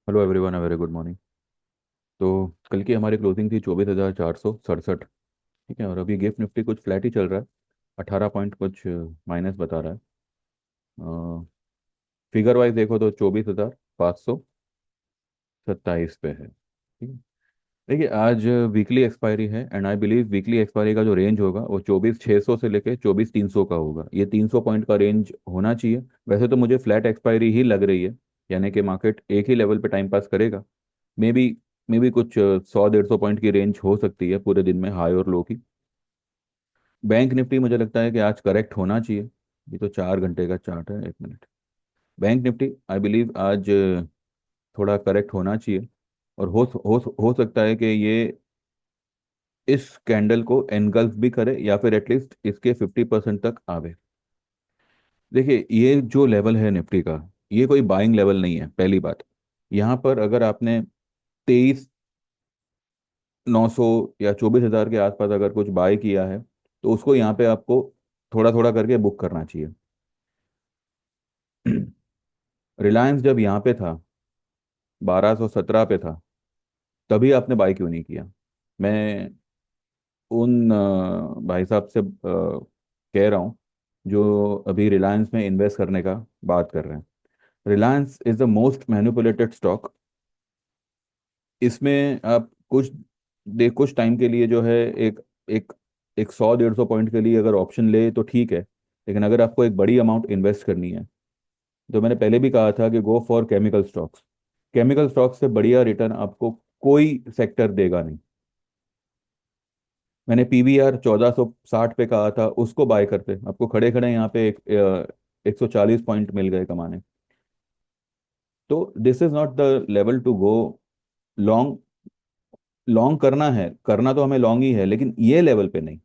Hello everyone, very good morning. तो कल की हमारी क्लोजिंग थी 24,467। ठीक है, और अभी गिफ्ट निफ्टी कुछ फ्लैट ही चल रहा है। 18 पॉइंट कुछ माइनस बता रहा है। फिगर वाइज देखो तो 24,527 पे है। ठीक है। देखिए, आज वीकली एक्सपायरी है and I believe weekly expiry का जो रेंज होगा वो 24,600 से लेके 24,300 का होगा। ये 300 पॉइंट का रेंज होना चाहिए। वैसे तो मुझे फ्लैट एक्सपायरी ही लग रही है, यानी कि मार्केट एक ही लेवल पे टाइम पास करेगा। मे बी कुछ 100-150 पॉइंट की रेंज हो सकती है पूरे दिन में, हाई और लो की। बैंक निफ्टी मुझे लगता है कि आज करेक्ट होना चाहिए। ये तो 4 घंटे का चार्ट है, 1 minute. Bank Nifty I believe आज थोड़ा करेक्ट होना चाहिए। और हो सकता है कि ये इस कैंडल को एनगल्फ भी करे या फिर एटलीस्ट इसके 50% तक आवे। देखिए, ये जो लेवल है निफ्टी का, ये कोई बाइंग लेवल नहीं है, पहली बात। यहाँ पर अगर आपने 23,900 या 24,000 के आसपास अगर कुछ बाय किया है तो उसको यहाँ पे आपको थोड़ा थोड़ा करके बुक करना चाहिए। रिलायंस जब यहाँ पे था, 1217 पे था, तभी आपने बाय क्यों नहीं किया? मैं उन भाई साहब से कह रहा हूँ जो अभी रिलायंस में इन्वेस्ट करने का बात कर रहे हैं। Reliance is the most manipulated stock. इसमें आप कुछ टाइम के लिए जो है, एक एक एक 100-150 पॉइंट के लिए अगर ऑप्शन ले तो ठीक है। लेकिन अगर आपको एक बड़ी अमाउंट इन्वेस्ट करनी है तो मैंने पहले भी कहा था कि go for chemical stocks. Chemical stocks से बढ़िया रिटर्न आपको कोई सेक्टर देगा नहीं। मैंने पीवीआर 1460 पे कहा था, उसको बाय करते आपको खड़े खड़े यहाँ पे 140 पॉइंट मिल गए कमाने। तो this is not the level to go long. Long करना है, करना तो हमें लॉन्ग ही है, लेकिन ये लेवल पे नहीं।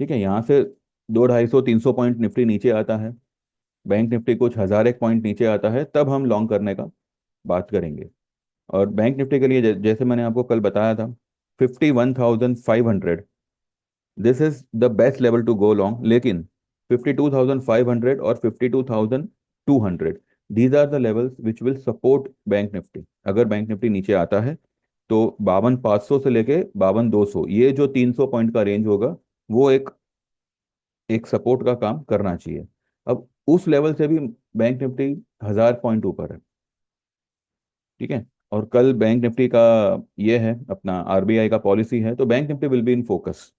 ठीक है, यहाँ से 200-250-300 पॉइंट निफ्टी नीचे आता है, बैंक निफ्टी कुछ 1,000 एक पॉइंट नीचे आता है, तब हम लॉन्ग करने का बात करेंगे। और बैंक निफ्टी के लिए जैसे मैंने आपको कल बताया था, 51,500 this is the best level to go long. लेकिन 52,500 और 52,200, these are the levels which will support bank Nifty. अगर बैंक निफ्टी नीचे आता है तो 52,500 से लेके 52,200, ये जो 300 पॉइंट का रेंज होगा, वो एक एक सपोर्ट का काम करना चाहिए। अब उस लेवल से भी बैंक निफ्टी 1,000 पॉइंट ऊपर है। ठीक है। और कल बैंक निफ्टी का ये है, अपना आरबीआई का पॉलिसी है, तो bank Nifty will be in focus.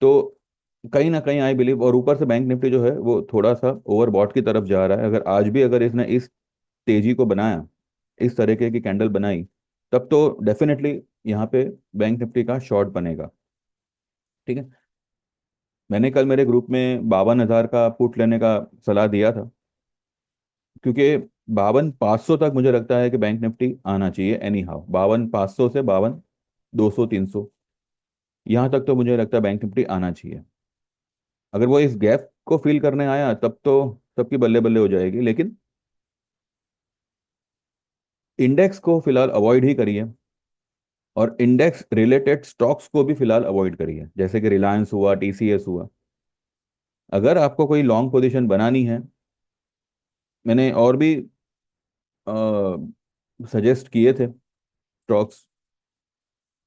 तो कहीं ना कहीं आई बिलीव, और ऊपर से बैंक निफ्टी जो है वो थोड़ा सा ओवरबॉट की तरफ जा रहा है। अगर आज भी अगर इसने इस तेजी को बनाया, इस तरीके की कैंडल बनाई, तब तो डेफिनेटली यहाँ पे बैंक निफ्टी का शॉर्ट बनेगा। ठीक है। मैंने कल मेरे ग्रुप में 52,000 का पुट लेने का सलाह दिया था, क्योंकि 52,500 तक मुझे लगता है कि बैंक निफ्टी आना चाहिए एनी हाउ। 52,500 से 52,200-300, यहाँ तक तो मुझे लगता है बैंक निफ्टी आना चाहिए। अगर वो इस गैप को फिल करने आया तब तो सबकी बल्ले बल्ले हो जाएगी। लेकिन इंडेक्स को फिलहाल अवॉइड ही करिए, और इंडेक्स रिलेटेड स्टॉक्स को भी फिलहाल अवॉइड करिए, जैसे कि रिलायंस हुआ, टीसीएस हुआ। अगर आपको कोई लॉन्ग पोजीशन बनानी है, मैंने और भी सजेस्ट किए थे स्टॉक्स,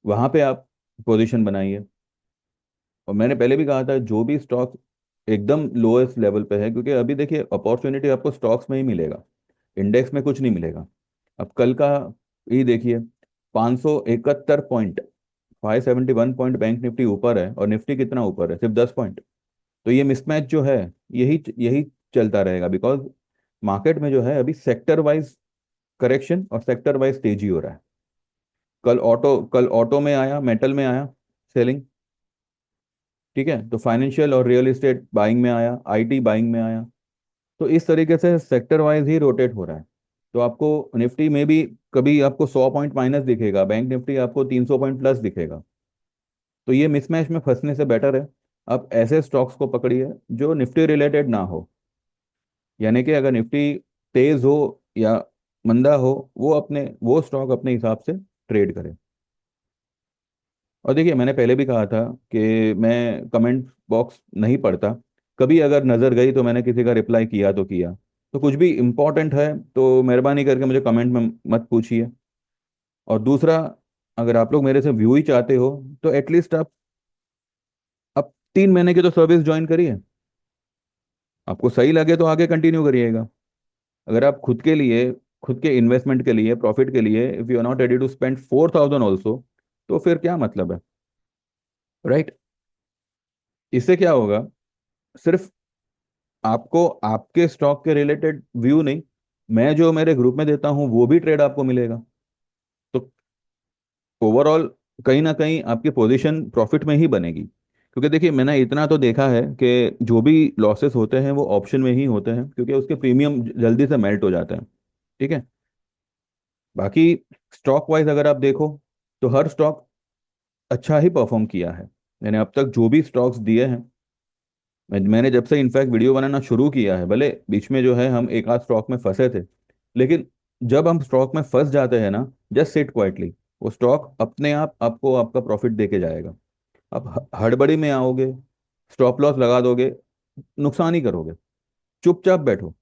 वहां पे आप पोजीशन बनाइए। और मैंने पहले भी कहा था, जो भी स्टॉक एकदम लोएस्ट लेवल पे है, क्योंकि अभी देखिए अपॉर्चुनिटी आपको स्टॉक्स में ही मिलेगा, इंडेक्स में कुछ नहीं मिलेगा। अब कल का ही देखिए, 571 पॉइंट, 571 पॉइंट बैंक निफ्टी ऊपर है, और निफ्टी कितना ऊपर है? सिर्फ 10 पॉइंट। तो ये मिसमैच जो है, यही यही चलता रहेगा, बिकॉज मार्केट में जो है अभी सेक्टर वाइज करेक्शन और सेक्टर वाइज तेजी हो रहा है। कल ऑटो में आया, मेटल में आया सेलिंग। ठीक है, तो फाइनेंशियल और रियल एस्टेट बाइंग में आया, आईटी बाइंग में आया। तो इस तरीके से सेक्टर वाइज ही रोटेट हो रहा है। तो आपको निफ्टी में भी कभी आपको 100 पॉइंट माइनस दिखेगा, बैंक निफ्टी आपको 300 पॉइंट प्लस दिखेगा। तो ये मिसमैच में फंसने से बेटर है आप ऐसे स्टॉक्स को पकड़िए जो निफ्टी रिलेटेड ना हो। यानी कि अगर निफ्टी तेज हो या मंदा हो, वो स्टॉक अपने हिसाब से ट्रेड करें। और देखिए, मैंने पहले भी कहा था कि मैं कमेंट बॉक्स नहीं पढ़ता। कभी अगर नज़र गई तो मैंने किसी का रिप्लाई किया तो किया। तो कुछ भी इम्पोर्टेंट है तो मेहरबानी करके मुझे कमेंट में मत पूछिए। और दूसरा, अगर आप लोग मेरे से व्यू ही चाहते हो तो एटलीस्ट आप 3 महीने की तो सर्विस ज्वाइन करिए। आपको सही लगे तो आगे कंटिन्यू करिएगा। अगर आप खुद के लिए, खुद के इन्वेस्टमेंट के लिए, प्रॉफिट के लिए, if you are not ready to spend 4,000 also, तो फिर क्या मतलब है, राइट? इससे क्या होगा? सिर्फ आपको आपके स्टॉक के रिलेटेड व्यू नहीं, मैं जो मेरे ग्रुप में देता हूँ वो भी ट्रेड आपको मिलेगा। तो ओवरऑल कहीं ना कहीं आपकी पोजीशन प्रॉफिट में ही बनेगी। क्योंकि देखिए, मैंने इतना तो देखा है कि जो भी लॉसेस होते हैं वो ऑप्शन में ही होते हैं, क्योंकि उसके प्रीमियम जल्दी से मेल्ट हो जाते हैं। ठीक है। बाकी स्टॉक वाइज अगर आप देखो तो हर स्टॉक अच्छा ही परफॉर्म किया है। मैंने अब तक जो भी स्टॉक्स दिए हैं, मैंने जब से इनफैक्ट वीडियो बनाना शुरू किया है, भले बीच में जो है हम एक आध स्टॉक में फंसे थे, लेकिन जब हम स्टॉक में फंस जाते हैं ना, जस्ट सिट क्वाइटली, वो स्टॉक अपने आप आपको आपका प्रॉफिट दे के जाएगा। आप हड़बड़ी में आओगे, स्टॉप लॉस लगा दोगे, नुकसान ही करोगे। चुपचाप बैठो।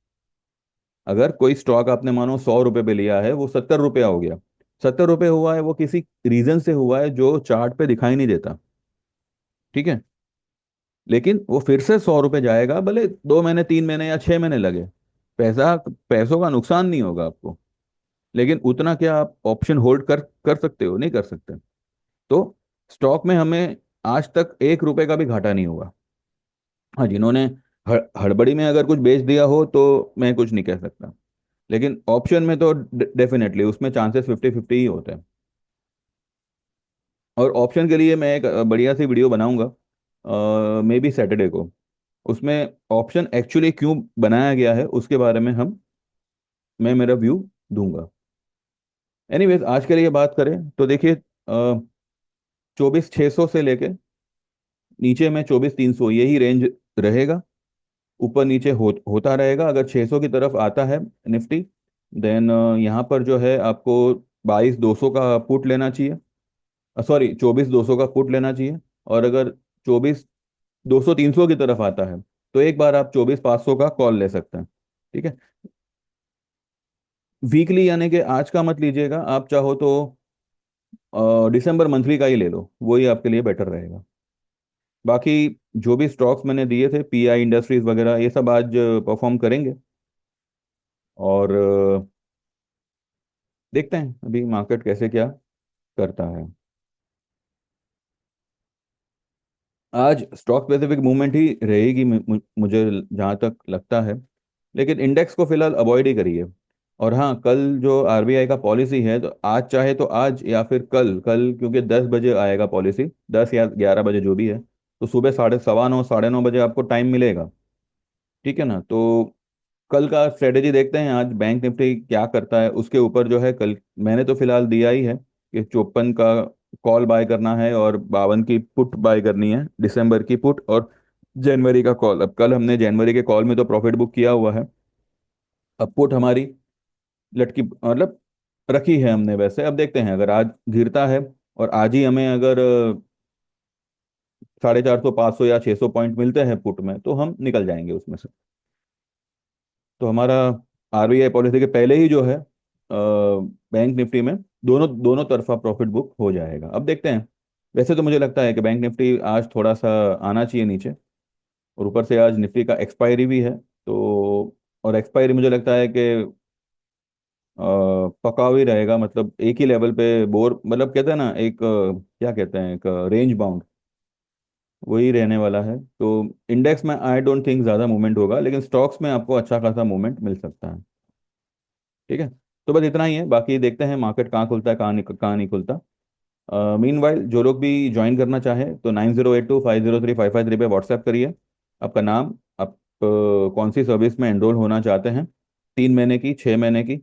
अगर कोई स्टॉक आपने मानो 100 रुपए पे लिया है, वो 70 रुपया हो गया, 70 रुपये हुआ है, वो किसी रीजन से हुआ है जो चार्ट पे दिखाई नहीं देता। ठीक है। लेकिन वो फिर से 100 रुपये जाएगा, भले 2 महीने, 3 महीने या 6 महीने लगे। पैसा, पैसों का नुकसान नहीं होगा आपको। लेकिन उतना क्या आप ऑप्शन होल्ड कर कर सकते हो? नहीं कर सकते। तो स्टॉक में हमें आज तक 1 रुपए का भी घाटा नहीं हुआ। हाँ, जिन्होंने हड़बड़ी में अगर कुछ बेच दिया हो तो मैं कुछ नहीं कह सकता, लेकिन ऑप्शन में तो डेफिनेटली उसमें चांसेस 50-50 ही होते हैं। और ऑप्शन के लिए मैं एक बढ़िया सी वीडियो बनाऊंगा, मे बी सैटरडे को। उसमें ऑप्शन एक्चुअली क्यों बनाया गया है उसके बारे में मैं मेरा व्यू दूंगा। एनीवेज, आज के लिए बात करें तो देखिए, 24,600 से लेके नीचे में 24,300, यही रेंज रहेगा। ऊपर नीचे होता रहेगा। अगर 600 की तरफ आता है निफ्टी, देन यहाँ पर जो है आपको 22,200 का पुट लेना चाहिए। सॉरी, 24,200 का पुट लेना चाहिए। और अगर 24,200 300 की तरफ आता है तो एक बार आप 24,500 का कॉल ले सकते हैं। ठीक है। वीकली यानी कि आज का मत लीजिएगा, आप चाहो तो दिसंबर मंथली का ही ले लो, वही आपके लिए बेटर रहेगा। बाकी जो भी स्टॉक्स मैंने दिए थे, पीआई इंडस्ट्रीज वगैरह, ये सब आज परफॉर्म करेंगे। और देखते हैं अभी मार्केट कैसे क्या करता है। आज स्टॉक स्पेसिफिक मूवमेंट ही रहेगी, मुझे जहाँ तक लगता है। लेकिन इंडेक्स को फिलहाल अवॉइड ही करिए। और हाँ, कल जो आरबीआई का पॉलिसी है, तो आज चाहे तो आज या फिर कल कल क्योंकि 10 बजे आएगा पॉलिसी, 10 या 11 बजे जो भी है, तो सुबह 9:30 9:30 बजे आपको टाइम मिलेगा। ठीक है ना? तो कल का स्ट्रेटेजी देखते हैं, आज बैंक निफ्टी क्या करता है उसके ऊपर जो है। कल मैंने तो फिलहाल दिया ही है कि 54 का कॉल बाय करना है और 52 की पुट बाय करनी है, दिसंबर की पुट और जनवरी का कॉल। अब कल हमने जनवरी के कॉल में तो प्रॉफिट बुक किया हुआ है। अब पुट हमारी लटकी, मतलब रखी है हमने वैसे। अब देखते हैं, अगर आज गिरता है और आज ही हमें अगर 450 500 या 600 पॉइंट मिलते हैं पुट में, तो हम निकल जाएंगे उसमें से। तो हमारा आरबीआई पॉलिसी के पहले ही जो है बैंक निफ्टी में दोनों दोनों तरफा प्रॉफिट बुक हो जाएगा। अब देखते हैं। वैसे तो मुझे लगता है कि बैंक निफ्टी आज थोड़ा सा आना चाहिए नीचे। और ऊपर से आज निफ्टी का एक्सपायरी भी है, तो और एक्सपायरी मुझे लगता है कि पका हुई रहेगा, मतलब एक ही लेवल पे बोर, मतलब कहते हैं ना एक क्या कहते हैं, एक रेंज बाउंड, वही रहने वाला है। तो इंडेक्स में आई डोंट थिंक ज़्यादा मूवमेंट होगा, लेकिन स्टॉक्स में आपको अच्छा खासा मूवमेंट मिल सकता है। ठीक है। तो बस इतना ही है, बाकी देखते हैं मार्केट कहाँ खुलता है, कहाँ नहीं खुलता। मीनवाइल जो लोग भी ज्वाइन करना चाहें तो 9082503553 पे व्हाट्सएप करिए। आपका नाम, आप कौन सी सर्विस में एनरोल होना चाहते हैं, 3 महीने की, 6 महीने की,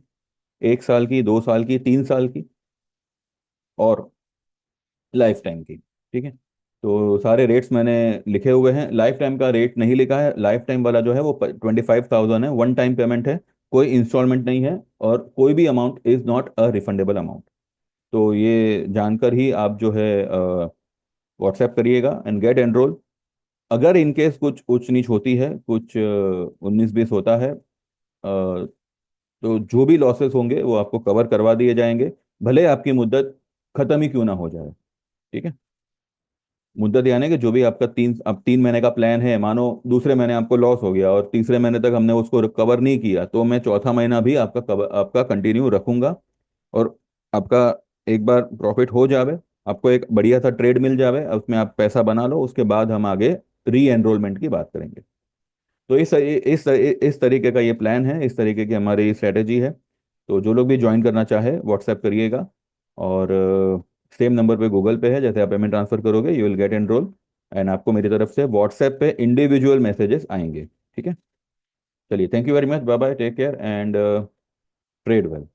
1 साल की, 2 साल की, 3 साल की, और लाइफ टाइम की। ठीक है। तो सारे रेट्स मैंने लिखे हुए हैं। लाइफ टाइम का रेट नहीं लिखा है। लाइफ टाइम वाला जो है वो 25,000 है, वन टाइम पेमेंट है, कोई इंस्टॉलमेंट नहीं है, और कोई भी amount is not a refundable amount. तो ये जानकर ही आप जो है व्हाट्सएप करिएगा एंड गेट एनरोल। अगर इनकेस कुछ ऊंच नीच होती है, कुछ 19-20 होता है, तो जो भी लॉसेस होंगे वो आपको कवर करवा दिए जाएंगे, भले आपकी मुद्दत खत्म ही क्यों ना हो जाए। ठीक है। मुद्दत यानी कि जो भी आपका अब 3 महीने का प्लान है, मानो दूसरे महीने आपको लॉस हो गया और तीसरे महीने तक हमने उसको रिकवर नहीं किया, तो मैं चौथा महीना भी आपका कवर, आपका कंटिन्यू रखूंगा। और आपका एक बार प्रॉफिट हो जावे, आपको एक बढ़िया सा ट्रेड मिल जावे, उसमें आप पैसा बना लो, उसके बाद हम आगे री एनरोलमेंट की बात करेंगे। तो इस तरीके का ये प्लान है, इस तरीके की हमारी स्ट्रेटेजी है। तो जो लोग भी ज्वाइन करना चाहे व्हाट्सएप करिएगा। और सेम नंबर पे गूगल पे है, जैसे आप पेमेंट ट्रांसफर करोगे you will get enrol, and आपको मेरी तरफ से व्हाट्सएप पे इंडिविजुअल मैसेजेस आएंगे। ठीक है। चलिए, thank you very much, bye bye, take care and trade well.